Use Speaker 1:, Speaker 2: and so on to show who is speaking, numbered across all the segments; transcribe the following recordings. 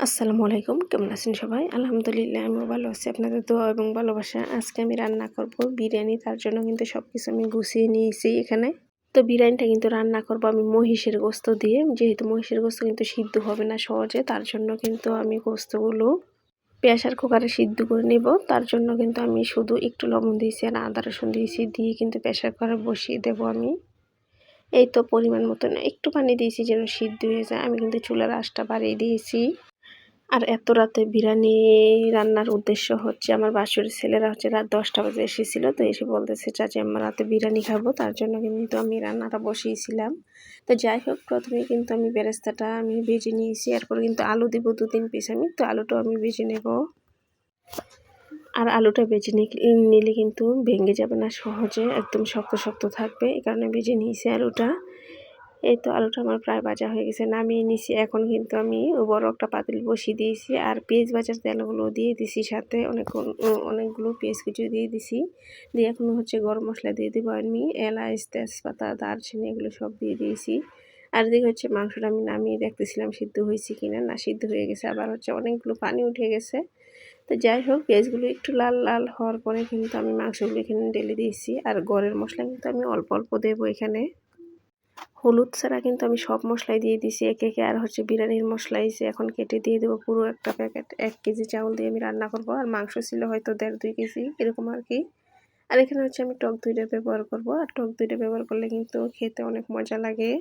Speaker 1: আসসালামু আলাইকুম। কেমন আছেন সবাই? আলহামদুলিল্লাহ আমিও ভালো আছি। আপনাদের দোয়া এবং ভালোবাসা। আজকে আমি রান্না করব বিরিয়ানি। তার জন্য কিন্তু সবকিছু আমি গুছিয়ে নিয়েছি এখানে। তো বিরিয়ানিটা কিন্তু রান্না করব আমি মহিষের গোশত দিয়ে। যেহেতু মহিষের গোশত কিন্তু সিদ্ধ হবে না সহজে, তার জন্য কিন্তু আমি গোশতগুলো প্রেসার কুকারে সিদ্ধ করে নেব। তার জন্য কিন্তু আমি শুধু একটু লবণ দিয়েছি আর আদা রসুন দিয়েছি, দিয়ে কিন্তু প্রেসার কুকারে বসিয়ে দেব আমি। এই তো পরিমাণ মতন একটু পানি দিয়েছি যেন সিদ্ধ হয়ে যায়। আমি কিন্তু চুলার আঁচটা বাড়িয়ে দিয়েছি। আর এত রাতে বিরিয়ানি রান্নার উদ্দেশ্য হচ্ছে আমার বাসুরের ছেলেরা হচ্ছে রাত 10টা বাজে এসেছিলো। তো এসে বলতেছে চাচি আমরা রাতে বিরিয়ানি খাবো, তার জন্য কিন্তু আমি রান্নাটা বসিয়েছিলাম। তো যাই হোক, প্রথমে কিন্তু আমি বেরেস্তাটা আমি ভেজে নিয়েছি। এরপর কিন্তু আলু দেবো 2-3 পিস আমি। তো আলুটাও আমি ভেজে নেব। আর আলুটা ভেজে নিলে কিন্তু ভেঙে যাবে না সহজে, একদম শক্ত শক্ত থাকবে। এই কারণে ভেজে নিয়েছি আলুটা। এই তো আলুটা আমার প্রায় ভাজা হয়ে গেছে, নামিয়ে নিছি। এখন কিন্তু আমি বড় একটা পাতিল বসিয়ে দিয়েছি আর পেঁয়াজ ভাজার তেলগুলো দিয়ে দিছি, সাথে অনেকগুলো পেঁয়াজ কুচি দিয়ে দিছি। দিয়ে এখন হচ্ছে গরম মশলা দিয়ে দেবো আমি, এলাচ তেজপাতা দারচিনি এগুলো সব দিয়ে দিয়েছি। আর এদিকে হচ্ছে মাংসটা আমি নামিয়ে দেখতেছিলাম সিদ্ধ হয়েছে কিনা। না, সিদ্ধ হয়ে গেছে। আবার হচ্ছে অনেকগুলো পানি উঠে গেছে। তো যাই হোক, পেঁয়াজগুলো একটু লাল লাল হওয়ার পরে কিন্তু আমি মাংসগুলো এখানে ঢেলে দিয়েছি। আর গরম মশলা কিন্তু আমি অল্প অল্প দেবো এখানে। হলুদ ছাড়া কিন্তু আমি সব মশলাই দিয়ে দিছি একে একে। আর হচ্ছে বিরিয়ানির মশলাই যে এখন কেটে দিয়ে দেবো পুরো একটা প্যাকেট। 1 কেজি চাউল দিয়ে আমি রান্না করব। আর মাংস ছিল হয়তো 1.5-2 কেজি এরকম আর কি। আর এখানে হচ্ছে আমি টক দইটা ব্যবহার করব। আর টক দইটা ব্যবহার করলে কিন্তু খেতে অনেক মজা লাগে।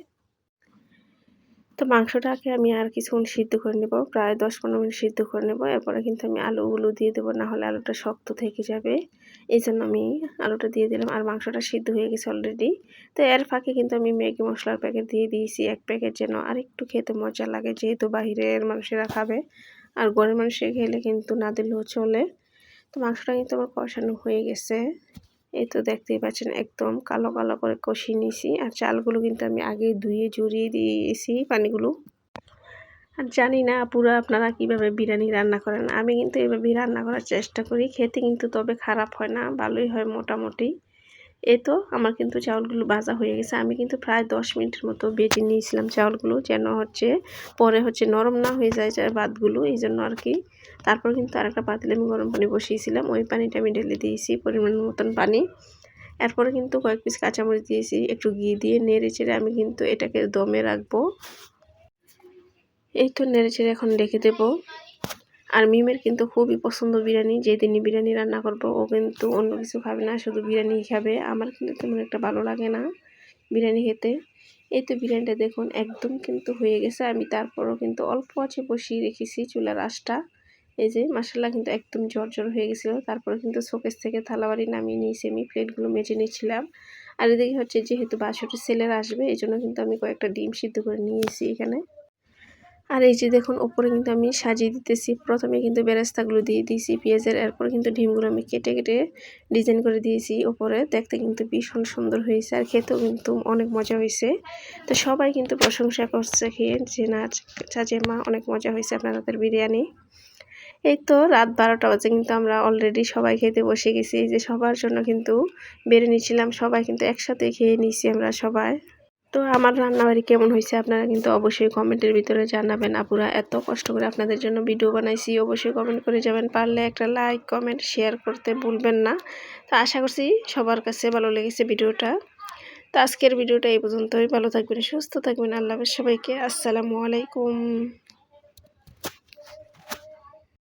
Speaker 1: তো মাংসটাকে আমি আর কিছুক্ষণ সিদ্ধ করে নেব, প্রায় 10-15 মিনিট সিদ্ধ করে নেব। এরপরে কিন্তু আমি আলুগুলো দিয়ে দেবো, না হলে আলুটা শক্ত থেকে যাবে। এই জন্য আমি আলুটা দিয়ে দিলাম। আর মাংসটা সিদ্ধ হয়ে গেছে অলরেডি। তো এর ফাঁকে কিন্তু আমি ম্যাগি মশলার প্যাকেট দিয়ে দিয়েছি 1 প্যাকেট, যেন আরেকটু খেতে মজা লাগে, যেহেতু বাহিরের মানুষেরা খাবে। আর ঘরের মানুষেরা খেলে কিন্তু না দিলেও চলে। তো মাংসটা কিন্তু আমার কষানো হয়ে গেছে। এই তো দেখতেই পাচ্ছেন একদম কালো কালো করে কষিয়ে নিয়েছি। আর চালগুলো কিন্তু আমি আগে ধুয়ে ঝরিয়ে দিয়েছি পানিগুলো। আর জানি না আপুরা আপনারা কিভাবে বিরিয়ানি রান্না করেন। আমি কিন্তু এভাবেই রান্না করার চেষ্টা করি। খেতে কিন্তু তবে খারাপ হয় না, ভালোই হয় মোটামুটি। এই তো আমার কিন্তু চাউলগুলো ভাজা হয়ে গেছে। আমি কিন্তু প্রায় 10 মিনিটের মতো ভেজে নিয়েছিলাম চাউলগুলো, যেন হচ্ছে পরে হচ্ছে নরম না হয়ে যায় ভাতগুলো, এই জন্য আর কি। তারপর কিন্তু আরেকটা পাতিলে আমি গরম পানি বসিয়েছিলাম, ওই পানিটা আমি ঢেলে দিয়েছি পরিমাণ মতন পানি। এরপরে কিন্তু কয়েক পিস কাঁচামরিচ দিয়েছি, একটু ঘি দিয়ে নেড়ে চেড়ে আমি কিন্তু এটাকে দমে রাখবো। এই তো নেড়ে চেড়ে এখন রেখে দেবো। আর মিমের কিন্তু খুবই পছন্দ বিরিয়ানি। যেদিনই বিরিয়ানি রান্না করব ও কিন্তু অন্য কিছু খাবে না, শুধু বিরিয়ানি খাবে। আমার কিন্তু তেমন একটা ভালো লাগে না বিরিয়ানি খেতে। এই তো বিরিয়ানিটা দেখুন একদম কিন্তু হয়ে গেছে। আমি তারপরও কিন্তু অল্প আঁচে বসিয়ে রেখেছি চুলার আঁচটা। এই যে মাশাআল্লাহ কিন্তু একদম ঝরঝর হয়ে গেছিলো। তারপরে কিন্তু শোকেস থেকে থালাবাড়ি নামিয়ে নিয়েছি, আমি প্লেটগুলো মেজে নিচ্ছিলাম। আর এদিকে হচ্ছে যেহেতু বাসুরের ছেলেরা আসবে, এই জন্য কিন্তু আমি কয়েকটা ডিম সিদ্ধ করে নিয়েছি এখানে। আর এই যে দেখুন উপরে কিন্তু আমি সাজিয়ে দিতেছি। প্রথমে কিন্তু বেরেস্তাগুলো দিয়ে দিয়েছি পেঁয়াজের, এরপর কিন্তু ডিমগুলো আমি কেটে কেটে ডিজাইন করে দিয়েছি উপরে। দেখতে কিন্তু ভীষণ সুন্দর হয়েছে আর খেতেও কিন্তু অনেক মজা হয়েছে। তো সবাই কিন্তু প্রশংসা করছে খেয়ে, যে না চাচির মা অনেক মজা হয়েছে আপনার হাতের বিরিয়ানি। এই তো রাত 12টা বাজে কিন্তু আমরা অলরেডি সবাই খেতে বসে গেছি। এই যে সবার জন্য কিন্তু বেড়ে নিয়েছিলাম, সবাই কিন্তু একসাথে খেয়ে নিয়েছি আমরা সবাই। তো আমার রান্নাবাড়ি কেমন হয়েছে আপনারা কিন্তু অবশ্যই কমেন্টের ভিতরে জানাবেন। আপুরা এত কষ্ট করে আপনাদের জন্য ভিডিও বানাইছি, অবশ্যই কমেন্ট করে যাবেন। পারলে একটা লাইক কমেন্ট শেয়ার করতে ভুলবেন না। তো আশা করছি সবার কাছে ভালো লেগেছে ভিডিওটা। তো আজকের ভিডিওটা এই পর্যন্তই। ভালো থাকবেন, সুস্থ থাকবেন। আল্লাহ হাফেজ সবাইকে। আসসালামু আলাইকুম।